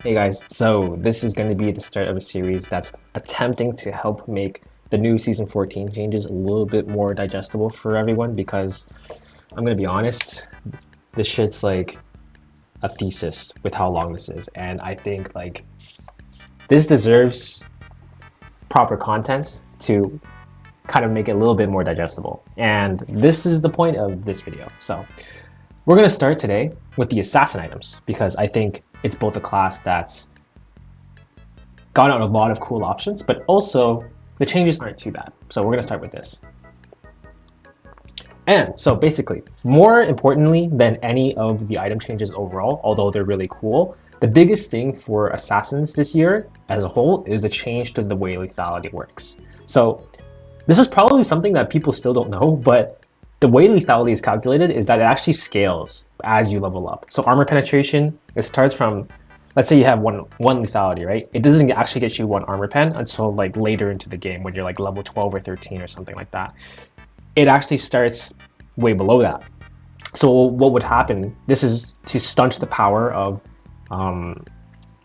Hey guys, so this is going to be the start of a series that's attempting to help make the new Season 14 changes a little bit more digestible for everyone because I'm going to be honest, this shit's like a thesis with how long this is, and I think like this deserves proper content to kind of make it a little bit more digestible. And this is the point of this video. So we're going to start today with the assassin items because I think it's both a class that's got out a lot of cool options, but also the changes aren't too bad. So we're going to start with this. And so basically, more importantly than any of the item changes overall, although they're really cool, the biggest thing for assassins this year as a whole is the change to the way lethality works. So this is probably something that people still don't know, but the way lethality is calculated is that it actually scales as you level up. So armor penetration, it starts from, let's say you have one lethality, right? It doesn't actually get you one armor pen until like later into the game when you're like level 12 or 13 or something like that. It actually starts way below that. So what would happen, this is to stunt the power of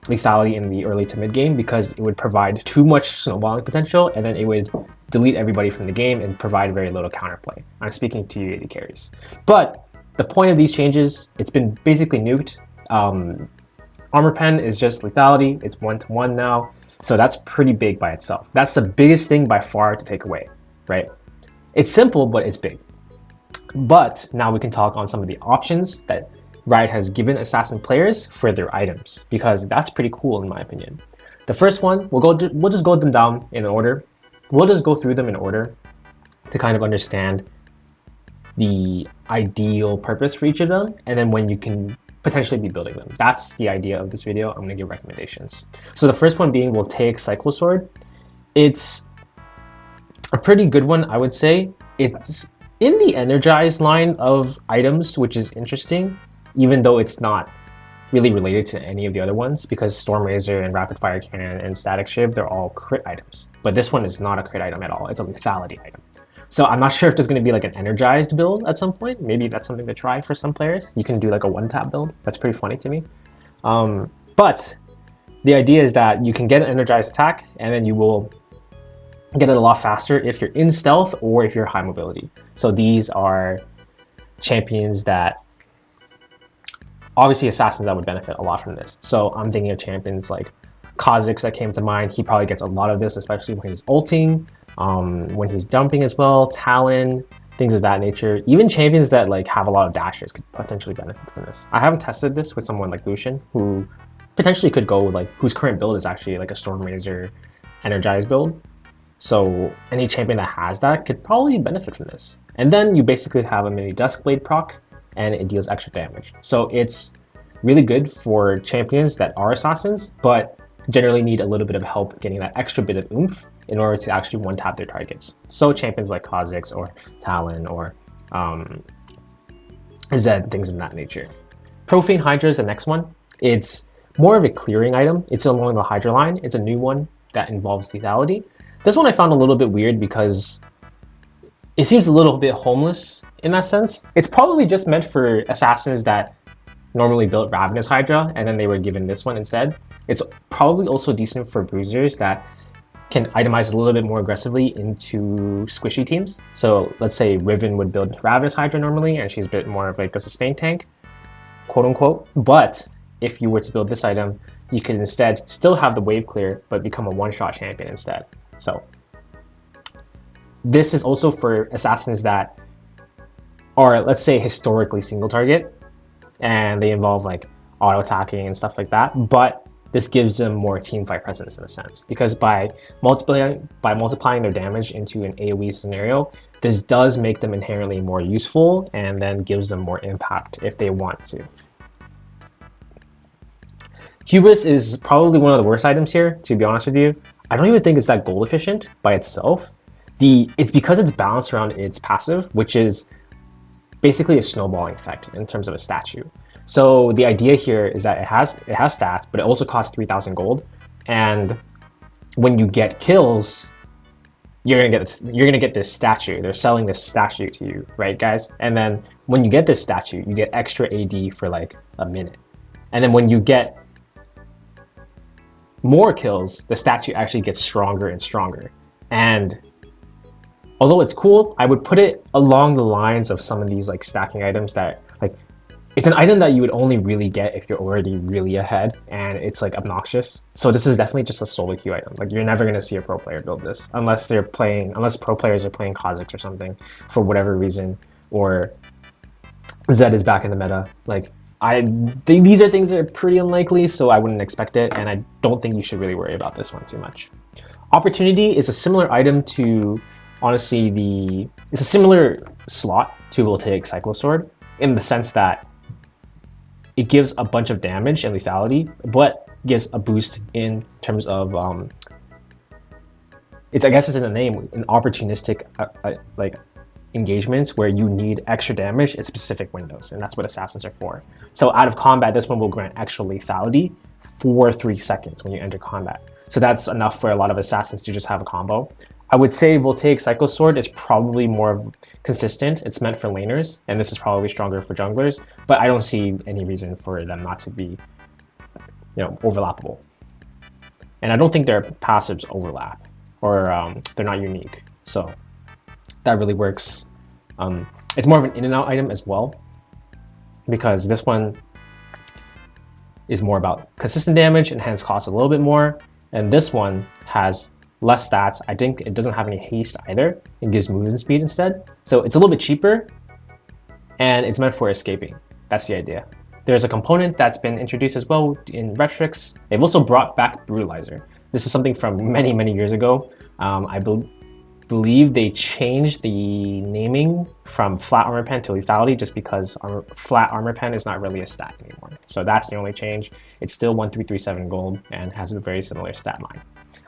lethality in the early to mid game because it would provide too much snowballing potential and then it would delete everybody from the game and provide very little counterplay. I'm speaking to you AD carries. But the point of these changes, it's been basically nuked. Armor pen is just lethality, it's 1-to-1 now. So that's pretty big by itself. That's the biggest thing by far to take away, right? It's simple, but it's big. But now we can talk on some of the options that Riot has given assassin players for their items, because that's pretty cool in my opinion. The first one, we'll just go them down in order. We'll just go through them in order to kind of understand the ideal purpose for each of them, and then when you can potentially be building them. That's the idea of this video. I'm going to give recommendations. So the first one being Volcanic Sword. It's a pretty good one, I would say. It's in the energized line of items, which is interesting, even though it's not really related to any of the other ones, because Storm Razor and Rapid Fire Cannon and Static Shiv, they're all crit items. But this one is not a crit item at all. It's a lethality item. So I'm not sure if there's going to be like an energized build at some point. Maybe that's something to try for some players. You can do like a one-tap build. That's pretty funny to me. But the idea is that you can get an energized attack and then you will get it a lot faster if you're in stealth or if you're high mobility. So these are champions that obviously assassins that would benefit a lot from this. So I'm thinking of champions like Kha'Zix that came to mind. He probably gets a lot of this, especially when he's ulting, when he's dumping as well, Talon, things of that nature. Even champions that like have a lot of dashes could potentially benefit from this. I haven't tested this with someone like Lucian, who potentially could go like, whose current build is actually like a Storm Razor energized build. So any champion that has that could probably benefit from this. And then you basically have a mini Duskblade proc and it deals extra damage. So it's really good for champions that are assassins, but generally need a little bit of help getting that extra bit of oomph in order to actually one-tap their targets. So champions like Kha'Zix or Talon or Zed, things of that nature. Profan Hydra is the next one. It's more of a clearing item. It's along the Hydra line. It's a new one that involves lethality. This one I found a little bit weird because it seems a little bit homeless in that sense. It's probably just meant for assassins that normally built Ravenous Hydra and then they were given this one instead. It's probably also decent for bruisers that can itemize a little bit more aggressively into squishy teams. So let's say Riven would build Ravenous Hydra normally and she's a bit more of like a sustain tank, quote unquote. But if you were to build this item, you could instead still have the wave clear, but become a one-shot champion instead. So this is also for assassins that are, let's say, historically single target and they involve like auto attacking and stuff like that, but this gives them more team fight presence in a sense, because by multiplying their damage into an AoE scenario, this does make them inherently more useful and then gives them more impact if they want to. Hubris is probably one of the worst items here, to be honest with you. I don't even think it's that gold efficient by itself. It's because it's balanced around its passive, which is basically a snowballing effect in terms of a statue. So the idea here is that it has stats, but it also costs 3,000 gold. And when you get kills, you're gonna get this statue. They're selling this statue to you, right, guys? And then when you get this statue, you get extra AD for like a minute. And then when you get more kills, the statue actually gets stronger and stronger. And although it's cool, I would put it along the lines of some of these like stacking items that like, it's an item that you would only really get if you're already really ahead and it's like obnoxious. So this is definitely just a solo queue item. Like you're never gonna see a pro player build this unless pro players are playing Kha'Zix or something for whatever reason, or Zed is back in the meta. Like I think these are things that are pretty unlikely, so I wouldn't expect it, and I don't think you should really worry about this one too much. Opportunity is a similar item to, honestly, it's a similar slot to Volcanic Sword in the sense that it gives a bunch of damage and lethality, but gives a boost in terms of I guess it's in the name, an opportunistic like engagements where you need extra damage in specific windows, and that's what assassins are for. So out of combat, this one will grant extra lethality for 3 seconds when you enter combat. So that's enough for a lot of assassins to just have a combo. I would say Volcanic Sword is probably more consistent. It's meant for laners, and this is probably stronger for junglers, but I don't see any reason for them not to be, overlappable. And I don't think their passives overlap, or they're not unique. So that really works. It's more of an in and out item as well, because this one is more about consistent damage and hence costs a little bit more. And this one has less stats. I think it doesn't have any haste either. It gives movement speed instead. So it's a little bit cheaper and it's meant for escaping. That's the idea. There's a component that's been introduced as well in Retrix. They've also brought back Brutalizer. This is something from many, many years ago. I believe they changed the naming from flat armor pen to lethality just because flat armor pen is not really a stat anymore. So that's the only change. It's still 1337 gold and has a very similar stat line.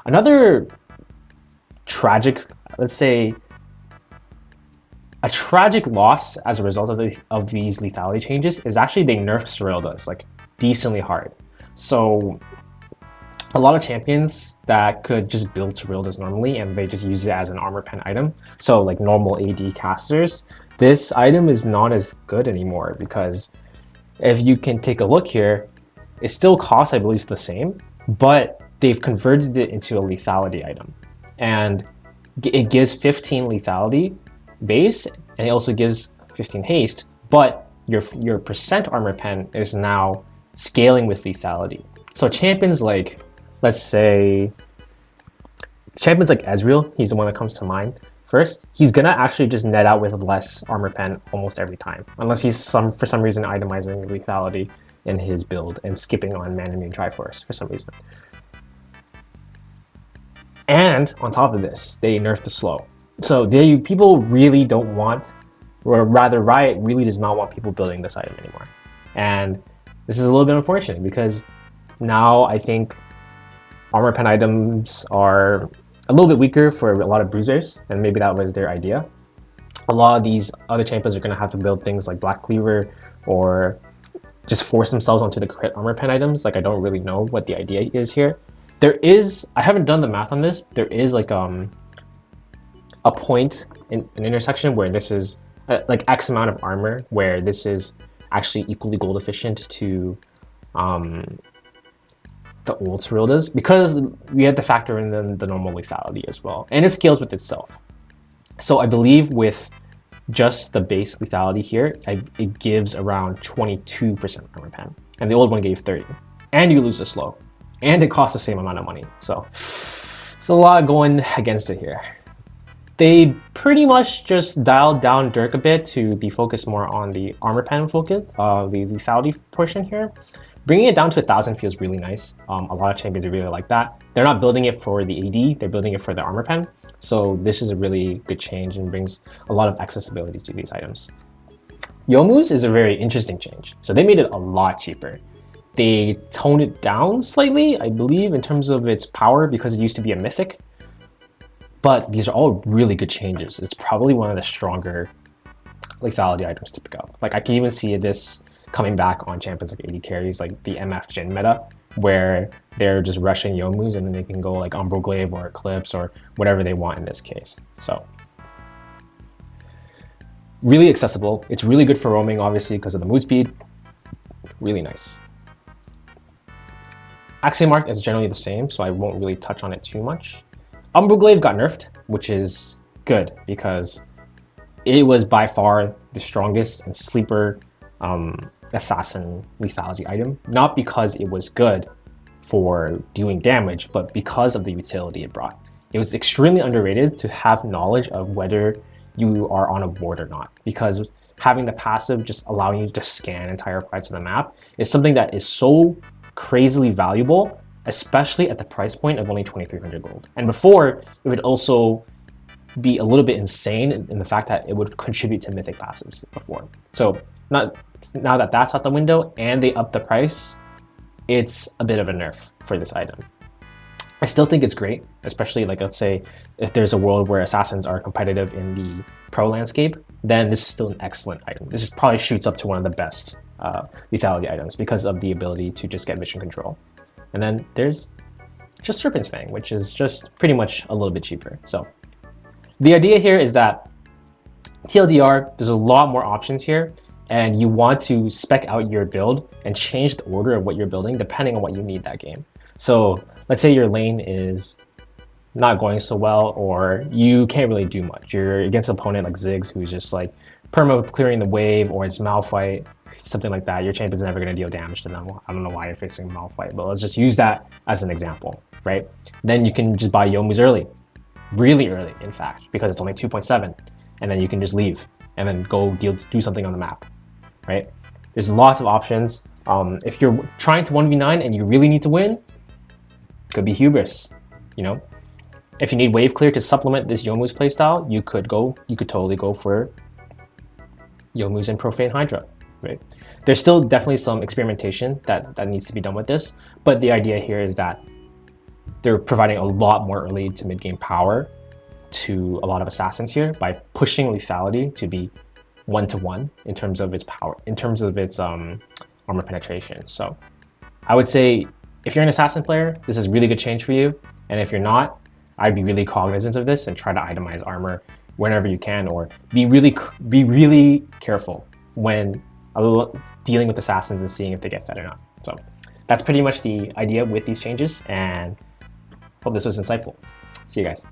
Another tragic, let's say, a tragic loss as a result of these lethality changes is actually they nerfed Serylda's like decently hard. So a lot of champions that could just build Serylda's normally and they just use it as an armor pen item. So like normal AD casters, this item is not as good anymore because if you can take a look here, it still costs, I believe, the same, but they've converted it into a lethality item. And it gives 15 lethality base, and it also gives 15 haste, but your percent armor pen is now scaling with lethality. So champions like, let's say, champions like Ezreal, he's the one that comes to mind first. He's gonna actually just net out with less armor pen almost every time, unless he's for some reason itemizing lethality in his build and skipping on Man Immune Triforce for some reason. And on top of this, they nerfed the slow. So people really don't want, or rather Riot really does not want people building this item anymore. And this is a little bit unfortunate because now I think armor pen items are a little bit weaker for a lot of bruisers, and maybe that was their idea. A lot of these other champions are going to have to build things like Black Cleaver or just force themselves onto the crit armor pen items. Like I don't really know what the idea is here. I haven't done the math on this, there is like a point in an intersection where this is like X amount of armor, where this is actually equally gold efficient to the old Serylda's, because we had to factor in the normal lethality as well, and it scales with itself. So I believe with just the base lethality here, it gives around 22% armor pen, and the old one gave 30, and you lose the slow, and it costs the same amount of money. So it's a lot going against it here. They pretty much just dialed down Durk a bit to be focused more on the armor pen focus, the lethality portion here. Bringing it down to 1,000 feels really nice. A lot of champions really like that. They're not building it for the AD, they're building it for the armor pen. So this is a really good change and brings a lot of accessibility to these items. Youmuu's is a very interesting change. So they made it a lot cheaper. They toned it down slightly, I believe, in terms of its power because it used to be a mythic. But these are all really good changes. It's probably one of the stronger lethality items to pick up. Like I can even see this coming back on champions like AD carries, like the MF Jhin meta, where they're just rushing Youmuu's and then they can go like Umbroglaive or Eclipse or whatever they want in this case. So really accessible. It's really good for roaming, obviously, because of the move speed. Really nice. Axiom Arc is generally the same, so I won't really touch on it too much. Umbroglaive got nerfed, which is good because it was by far the strongest and sleeper assassin lethality item. Not because it was good for doing damage, but because of the utility it brought. It was extremely underrated to have knowledge of whether you are on a ward or not, because having the passive just allowing you to scan entire parts of the map is something that is so crazily valuable, especially at the price point of only 2,300 gold. And before, it would also be a little bit insane in the fact that it would contribute to mythic passives before. So now that that's out the window and they up the price, it's a bit of a nerf for this item. I still think it's great, especially like, let's say if there's a world where assassins are competitive in the pro landscape, then this is still an excellent item. This probably shoots up to one of the best lethality items because of the ability to just get mission control. And then there's just Serpent's Fang, which is just pretty much a little bit cheaper. So the idea here is that TLDR, there's a lot more options here, and you want to spec out your build and change the order of what you're building depending on what you need that game. So let's say your lane is not going so well, or you can't really do much. You're against an opponent like Ziggs, who's just like perma clearing the wave, or it's Malphite, something like that. Your champion's never going to deal damage to them. I don't know why you're facing Malphite, but let's just use that as an example, right? Then you can just buy Youmuu's early, really early, in fact, because it's only 2.7, and then you can just leave and then go do something on the map, right? There's lots of options. If you're trying to 1v9 and you really need to win, could be Hubris, you know? If you need wave clear to supplement this Youmuu's playstyle, you could totally go for Youmuu's and Profan Hydra, right? There's still definitely some experimentation that needs to be done with this, but the idea here is that they're providing a lot more early to mid-game power to a lot of assassins here by pushing lethality to be 1-to-1 in terms of its power, in terms of its armor penetration. So I would say if you're an assassin player, this is really good change for you. And if you're not, I'd be really cognizant of this and try to itemize armor whenever you can, or be really careful when dealing with assassins and seeing if they get fed or not. So that's pretty much the idea with these changes, and hope this was insightful. See you guys.